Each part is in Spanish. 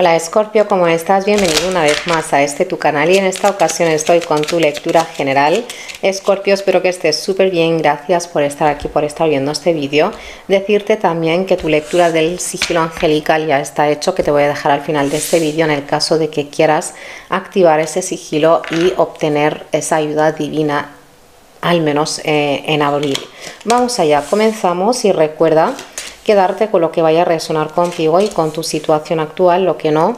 Hola Escorpio, ¿cómo estás? Bienvenido una vez más a tu canal y en esta ocasión estoy con tu lectura general. Escorpio, espero que estés súper bien, gracias por estar aquí, por estar viendo este vídeo. Decirte también que tu lectura del sigilo angelical ya está hecho, que te voy a dejar al final de este vídeo en el caso de que quieras activar ese sigilo y obtener esa ayuda divina, al menos en abril. Vamos allá, comenzamos y recuerda quedarte con lo que vaya a resonar contigo y con tu situación actual, lo que no,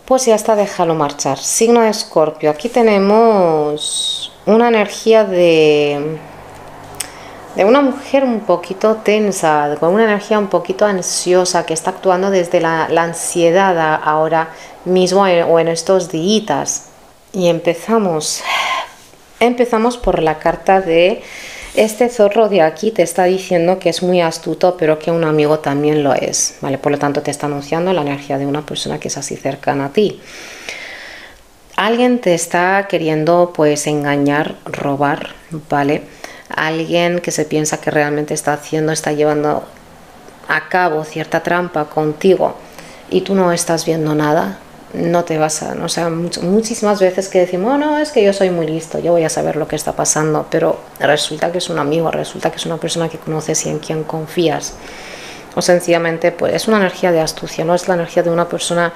pues ya está, déjalo marchar. Signo de Escorpio, aquí tenemos una energía de una mujer un poquito tensa, con una energía un poquito ansiosa, que está actuando desde la ansiedad ahora mismo o en estos días. Y empezamos por la carta de este zorro de aquí. Te está diciendo que es muy astuto, pero que un amigo también lo es, ¿vale? Por lo tanto, te está anunciando la energía de una persona que es así cercana a ti. Alguien te está queriendo, pues, engañar, robar, ¿vale? Alguien que se piensa que realmente está llevando a cabo cierta trampa contigo y tú no estás viendo nada. No te vas a, o sea, muchísimas veces que decimos, oh, no, es que yo soy muy listo, yo voy a saber lo que está pasando, pero resulta que es un amigo, resulta que es una persona que conoces y en quien confías, o sencillamente pues es una energía de astucia, no es la energía de una persona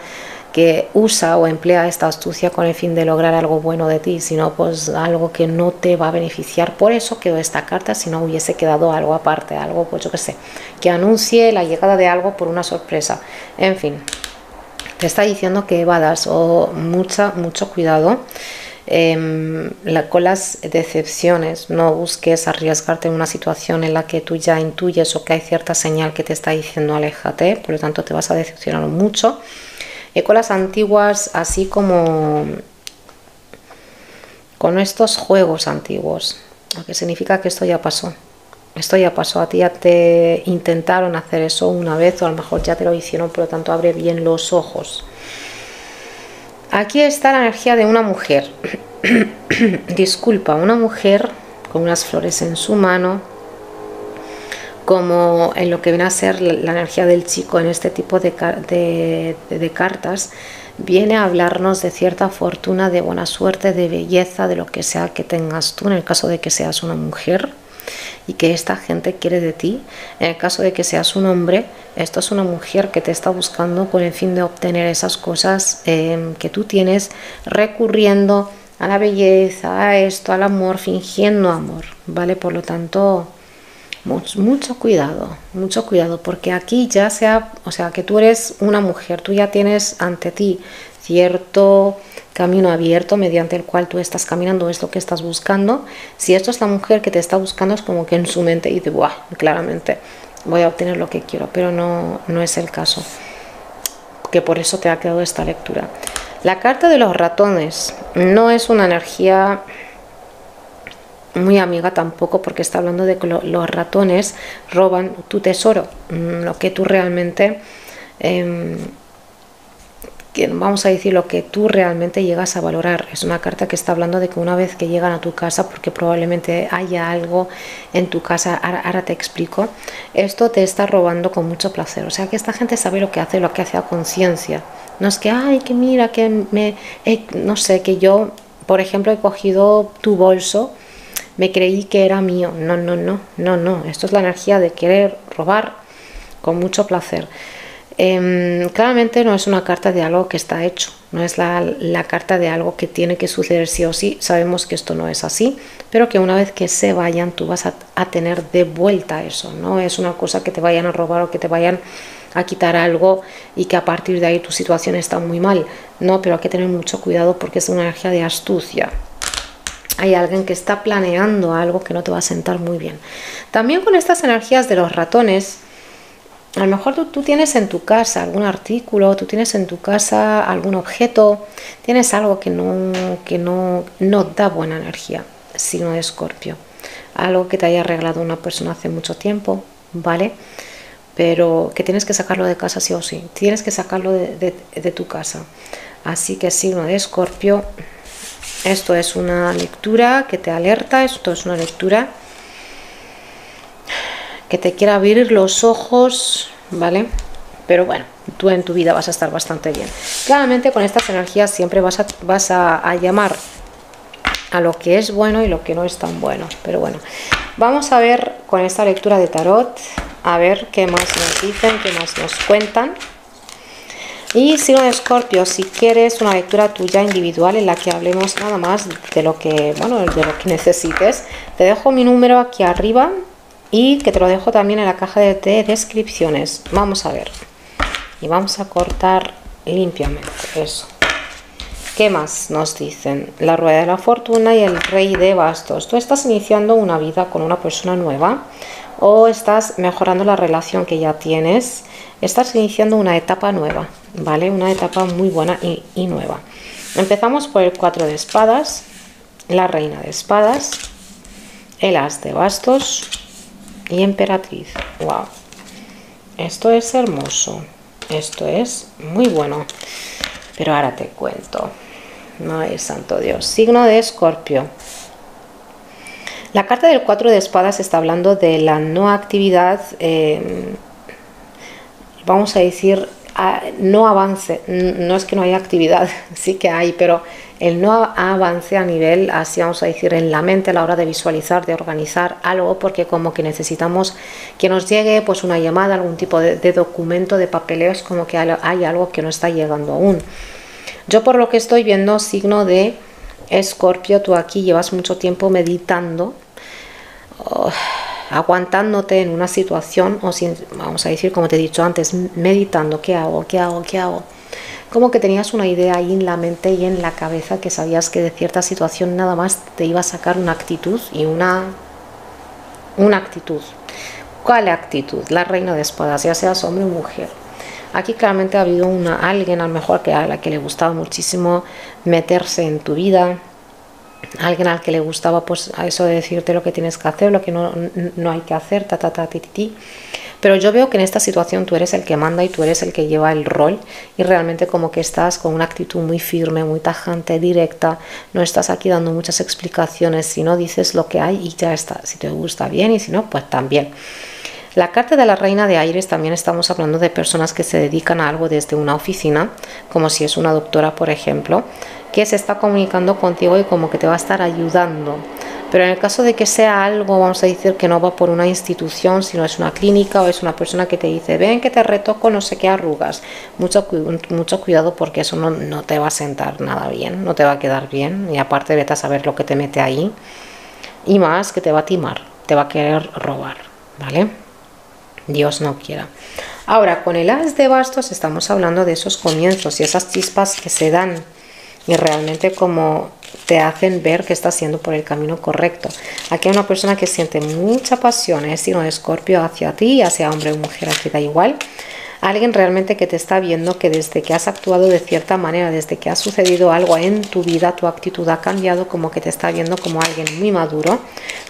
que usa o emplea esta astucia con el fin de lograr algo bueno de ti, sino pues algo que no te va a beneficiar. Por eso quedó esta carta, si no hubiese quedado algo aparte, algo, pues yo qué sé, que anuncie la llegada de algo por una sorpresa, en fin. Te está diciendo que evadas o mucho cuidado con las decepciones. No busques arriesgarte en una situación en la que tú ya intuyes o que hay cierta señal que te está diciendo aléjate, por lo tanto te vas a decepcionar mucho. Con las antiguas, así como con estos juegos antiguos, lo que significa que esto ya pasó. Esto ya pasó, a ti ya te intentaron hacer eso una vez o a lo mejor ya te lo hicieron, por lo tanto abre bien los ojos. Aquí está la energía de una mujer, disculpa, una mujer con unas flores en su mano, como en lo que viene a ser la energía del chico en este tipo de cartas, viene a hablarnos de cierta fortuna, de buena suerte, de belleza, de lo que sea que tengas tú, en el caso de que seas una mujer y que esta gente quiere de ti. En el caso de que seas un hombre, esto es una mujer que te está buscando con el fin de obtener esas cosas que tú tienes, recurriendo a la belleza, a esto, al amor, fingiendo amor, ¿vale? Por lo tanto, mucho cuidado, porque aquí ya sea, o sea, que tú eres una mujer, tú ya tienes ante ti cierto camino abierto mediante el cual tú estás caminando, es lo que estás buscando. Si esto es la mujer que te está buscando, es como que en su mente dice, ¡buah! Claramente voy a obtener lo que quiero, pero no es el caso, que por eso te ha quedado esta lectura. La carta de los ratones no es una energía muy amiga tampoco, porque está hablando de que los ratones roban tu tesoro, lo que tú realmente vamos a decir, lo que tú realmente llegas a valorar. Es una carta que está hablando de que una vez que llegan a tu casa, porque probablemente haya algo en tu casa, ahora te explico, esto te está robando con mucho placer. O sea, que esta gente sabe lo que hace a conciencia. No es que, ay, que mira, que no sé, que yo, por ejemplo, he cogido tu bolso, me creí que era mío. No. Esto es la energía de querer robar con mucho placer. Claramente no es una carta de algo que está hecho, no es la carta de algo que tiene que suceder sí o sí. Sabemos que esto no es así, pero que una vez que se vayan tú vas a tener de vuelta eso. No es una cosa que te vayan a robar o que te vayan a quitar algo y que a partir de ahí tu situación está muy mal. No, pero hay que tener mucho cuidado porque es una energía de astucia. Hay alguien que está planeando algo que no te va a sentar muy bien. También con estas energías de los ratones, a lo mejor tú tienes en tu casa algún artículo, tú tienes en tu casa algún objeto, tienes algo que no da buena energía, signo de Escorpio. Algo que te haya regalado una persona hace mucho tiempo, ¿vale? Pero que tienes que sacarlo de casa sí o sí, tienes que sacarlo de tu casa. Así que signo de Escorpio, esto es una lectura que te alerta, esto es una lectura que te quiere abrir los ojos, ¿vale? pero bueno, tú en tu vida vas a estar bastante bien. Claramente con estas energías siempre vas a llamar a lo que es bueno y lo que no es tan bueno, pero bueno, vamos a ver con esta lectura de tarot, a ver qué más nos dicen, qué más nos cuentan. Y signo de Escorpio, si quieres una lectura tuya individual en la que hablemos nada más de lo que, bueno, de lo que necesites, te dejo mi número aquí arriba y que te lo dejo también en la caja de descripciones. Vamos a ver y vamos a cortar limpiamente eso. ¿Qué más nos dicen? La rueda de la fortuna y el rey de bastos. Tú estás iniciando una vida con una persona nueva o estás mejorando la relación que ya tienes. Estás iniciando una etapa nueva, ¿vale? Una etapa muy buena y nueva. Empezamos por el 4 de espadas, la reina de espadas, el as de bastos y emperatriz. ¡Wow! Esto es hermoso. Esto es muy bueno. Pero ahora te cuento. No es santo Dios. Signo de Escorpio. La carta del 4 de espadas está hablando de la no actividad, vamos a decir, no avance. No es que no haya actividad, sí que hay, pero el no avance a nivel, así vamos a decir, en la mente a la hora de visualizar, de organizar algo, porque como que necesitamos que nos llegue pues una llamada, algún tipo de documento, de papeleo, es como que hay algo que no está llegando aún. Yo por lo que estoy viendo, signo de Escorpio, tú aquí llevas mucho tiempo meditando, aguantándote en una situación, o sin, vamos a decir, como te he dicho antes, meditando, ¿qué hago? ¿Qué hago? ¿Qué hago? Como que tenías una idea ahí en la mente y en la cabeza que sabías que de cierta situación nada más te iba a sacar una actitud y una actitud. ¿Cuál actitud? La reina de espadas, ya seas hombre o mujer. Aquí claramente ha habido alguien a lo mejor a la que le gustaba muchísimo meterse en tu vida, alguien al que le gustaba pues a eso de decirte lo que tienes que hacer, lo que no hay que hacer, pero yo veo que en esta situación tú eres el que manda y tú eres el que lleva el rol y realmente como que estás con una actitud muy firme, muy tajante, directa, no estás aquí dando muchas explicaciones, sino dices lo que hay y ya está, si te gusta bien y si no pues también. La carta de la reina de aires también estamos hablando de personas que se dedican a algo desde una oficina, como si es una doctora, por ejemplo, que se está comunicando contigo y como que te va a estar ayudando. Pero en el caso de que sea algo, vamos a decir que no va por una institución, sino es una clínica o es una persona que te dice, ven que te retoco no sé qué arrugas. Mucho cuidado porque eso no te va a sentar nada bien, no te va a quedar bien. Y aparte vete a saber lo que te mete ahí. Y más que te va a timar, te va a querer robar, ¿vale? Dios no quiera. Ahora, con el as de bastos estamos hablando de esos comienzos y esas chispas que se dan y realmente como te hacen ver que estás yendo por el camino correcto. Aquí hay una persona que siente mucha pasión, es signo de Escorpio, hacia ti, ya sea hombre o mujer, aquí da igual. Alguien realmente que te está viendo que desde que has actuado de cierta manera, desde que ha sucedido algo en tu vida, tu actitud ha cambiado, como que te está viendo como alguien muy maduro,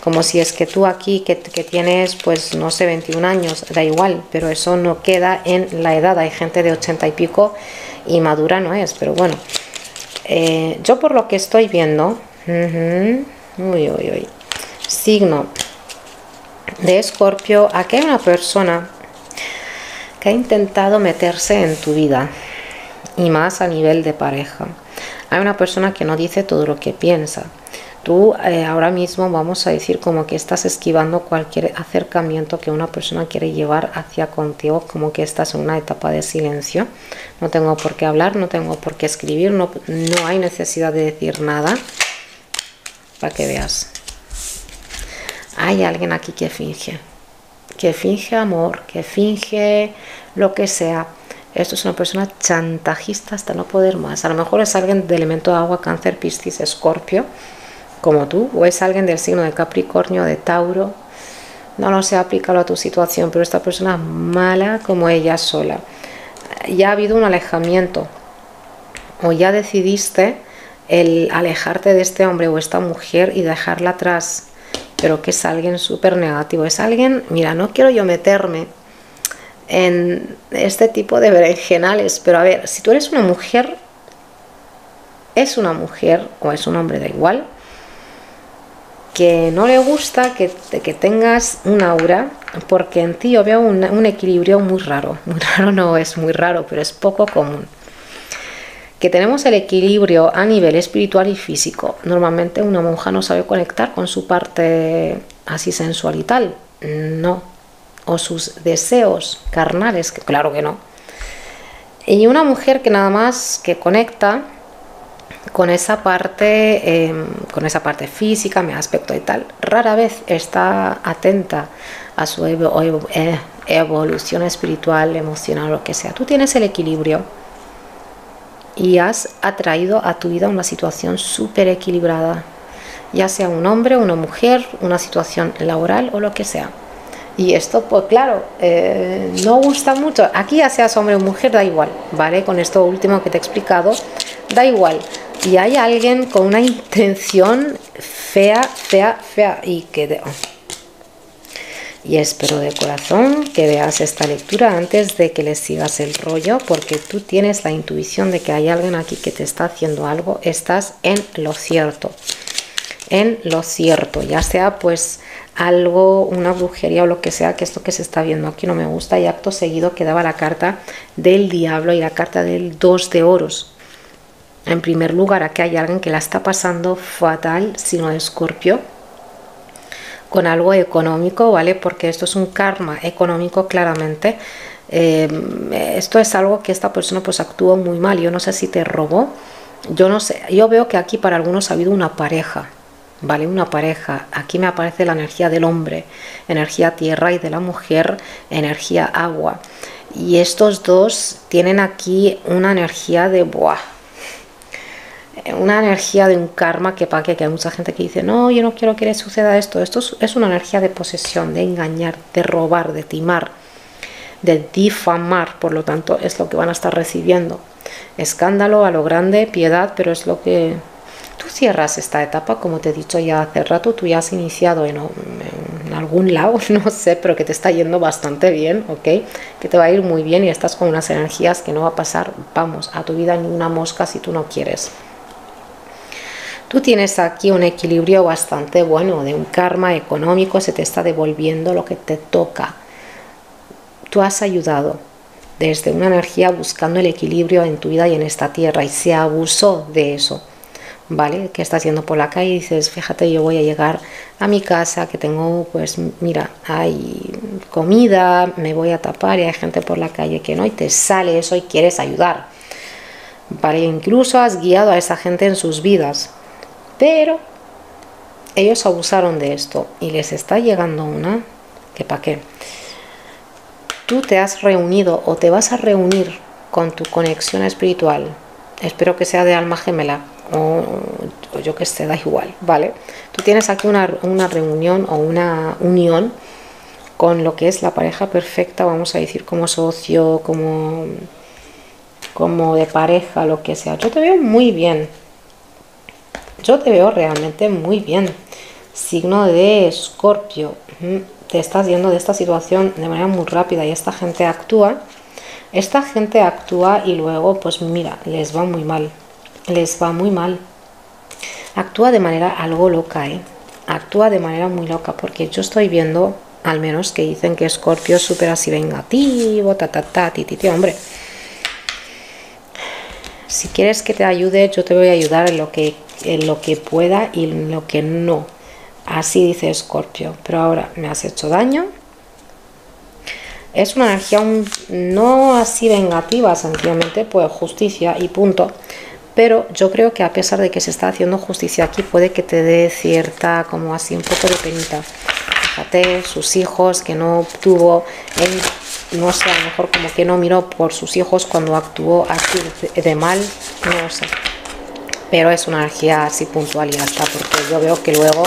como si es que tú aquí que tienes pues no sé 21 años, da igual, pero eso no queda en la edad, hay gente de 80 y pico y madura no es, pero bueno, yo por lo que estoy viendo, signo de Escorpio, aquí hay una persona que ha intentado meterse en tu vida y más a nivel de pareja. Hay una persona que no dice todo lo que piensa. Tú ahora mismo vamos a decir como que estás esquivando cualquier acercamiento que una persona quiere llevar hacia contigo, como que estás en una etapa de silencio. No tengo por qué hablar, no tengo por qué escribir, no hay necesidad de decir nada, para que veas. Hay alguien aquí que finge amor, que finge lo que sea. Esto es una persona chantajista hasta no poder más. A lo mejor es alguien de elemento de agua, Cáncer, Piscis, Escorpio, como tú, o es alguien del signo de Capricornio, de Tauro. No lo sé, aplícalo a tu situación, pero esta persona es mala como ella sola. Ya ha habido un alejamiento, o ya decidiste el alejarte de este hombre o esta mujer y dejarla atrás, pero que es alguien súper negativo, es alguien, mira, no quiero yo meterme en este tipo de berenjenales, pero a ver, si tú eres una mujer, es una mujer o es un hombre, da igual, que no le gusta que tengas un aura porque en ti yo veo un equilibrio muy raro. Muy raro no es muy raro, pero es poco común. Que tenemos el equilibrio a nivel espiritual y físico. Normalmente una monja no sabe conectar con su parte así sensual y tal. No. O sus deseos carnales, que claro que no. Y una mujer que nada más que conecta con esa parte física, mi aspecto y tal, rara vez está atenta a su evolución espiritual, emocional, lo que sea. Tú tienes el equilibrio y has atraído a tu vida una situación súper equilibrada, ya sea un hombre, una mujer, una situación laboral o lo que sea. Y esto, pues claro, no gusta mucho. Aquí ya seas hombre o mujer, da igual, ¿vale? Con esto último que te he explicado, da igual. Y hay alguien con una intención fea, y espero de corazón que veas esta lectura antes de que le sigas el rollo, porque tú tienes la intuición de que hay alguien aquí que te está haciendo algo. Estás en lo cierto. En lo cierto, ya sea pues algo, una brujería o lo que sea, que esto que se está viendo aquí no me gusta. Y acto seguido quedaba la carta del diablo y la carta del 2 de oros. En primer lugar, aquí hay alguien que la está pasando fatal, signo de Escorpio, con algo económico, ¿vale? Porque esto es un karma económico claramente. Esto es algo que esta persona pues actuó muy mal. Yo no sé si te robó, yo no sé. Yo veo que aquí para algunos ha habido una pareja, ¿vale? Una pareja. Aquí me aparece la energía del hombre, energía tierra, y de la mujer, energía agua. Y estos dos tienen aquí una energía de ¡buah! Una energía de un karma que hay mucha gente que dice no, yo no quiero que le suceda esto. Esto es una energía de posesión, de engañar, de robar, de timar, de difamar. Por lo tanto es lo que van a estar recibiendo. Escándalo a lo grande, piedad, pero es lo que tú cierras esta etapa. Como te he dicho ya hace rato, tú ya has iniciado en algún lado, no sé, pero que te está yendo bastante bien, ¿ok? Que te va a ir muy bien y estás con unas energías que no va a pasar, vamos, a tu vida ni una mosca si tú no quieres. Tú tienes aquí un equilibrio bastante bueno, de un karma económico, se te está devolviendo lo que te toca. Tú has ayudado desde una energía buscando el equilibrio en tu vida y en esta tierra, y se abusó de eso, ¿vale? Que estás yendo por la calle y dices, fíjate, yo voy a llegar a mi casa, que tengo, pues mira, hay comida, me voy a tapar y hay gente por la calle que no, y te sale eso y quieres ayudar, ¿vale? Incluso has guiado a esa gente en sus vidas. Pero ellos abusaron de esto y les está llegando una que para qué. Tú te has reunido o te vas a reunir con tu conexión espiritual. Espero que sea de alma gemela o yo que sé, da igual, ¿vale? Tú tienes aquí una reunión o una unión con lo que es la pareja perfecta, vamos a decir, como socio, como de pareja, lo que sea. Yo te veo muy bien. Yo te veo realmente muy bien. Signo de Escorpio. Te estás yendo de esta situación de manera muy rápida y esta gente actúa. Esta gente actúa y luego, pues mira, les va muy mal. Les va muy mal. Actúa de manera algo loca, ¿eh? Actúa de manera muy loca, porque yo estoy viendo, al menos que dicen que Escorpio es súper así vengativo, hombre. Si quieres que te ayude, yo te voy a ayudar en lo que pueda y en lo que no. Así dice Escorpio. Pero ahora me has hecho daño. Es una energía no así vengativa, sencillamente, pues justicia y punto. Pero yo creo que a pesar de que se está haciendo justicia aquí, puede que te dé cierta, como así, un poco de penita. Fíjate, sus hijos que no tuvo no sé, a lo mejor como que no miró por sus hijos cuando actuó así de mal, no sé. Pero es una energía así puntual y ya está, porque yo veo que luego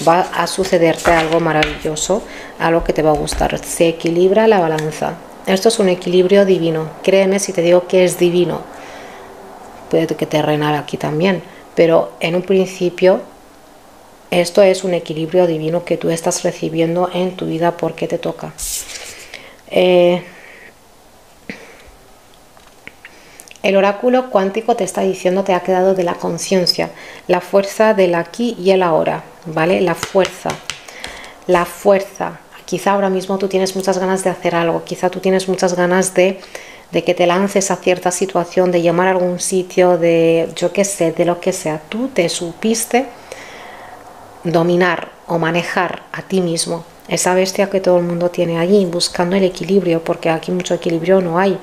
va a sucederte algo maravilloso, algo que te va a gustar. Se equilibra la balanza. Esto es un equilibrio divino. Créeme si te digo que es divino. Puede que te renara aquí también, pero en un principio esto es un equilibrio divino que tú estás recibiendo en tu vida porque te toca. El oráculo cuántico te está diciendo, te ha quedado de la conciencia, la fuerza del aquí y el ahora, ¿vale? La fuerza. Aquí Quizá ahora mismo tú tienes muchas ganas de hacer algo, quizá tú tienes muchas ganas de que te lances a cierta situación, de llamar a algún sitio, de yo qué sé, de lo que sea. Tú te supiste dominar o manejar a ti mismo esa bestia que todo el mundo tiene allí, buscando el equilibrio, porque aquí mucho equilibrio no hay.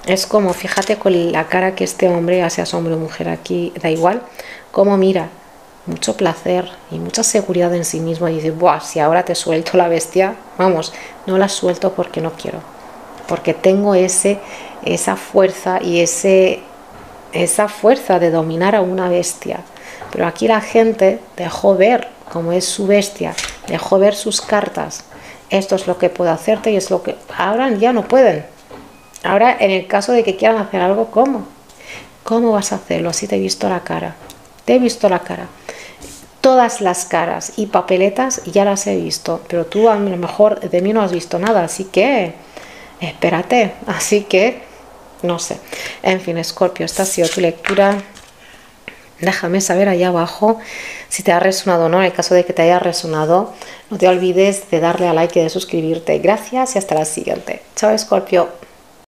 Es como, fíjate con la cara que este hombre, ya seas hombre o mujer, aquí da igual, como mira, mucho placer y mucha seguridad en sí mismo, y dice, buah, si ahora te suelto la bestia, vamos, no la suelto porque no quiero, porque tengo esa fuerza y esa fuerza de dominar a una bestia. Pero aquí la gente dejó ver cómo es su bestia, dejó ver sus cartas. Esto es lo que puedo hacerte y es lo que ahora ya no pueden. Ahora, en el caso de que quieran hacer algo, ¿cómo? ¿Cómo vas a hacerlo? Así te he visto la cara. Te he visto la cara. Todas las caras y papeletas ya las he visto, pero tú a lo mejor de mí no has visto nada, así que espérate. Así que no sé. En fin, Escorpio, esta ha sido tu lectura. Déjame saber allá abajo si te ha resonado o no. En el caso de que te haya resonado, no te olvides de darle a like y de suscribirte. Gracias y hasta la siguiente. Chao, Escorpio.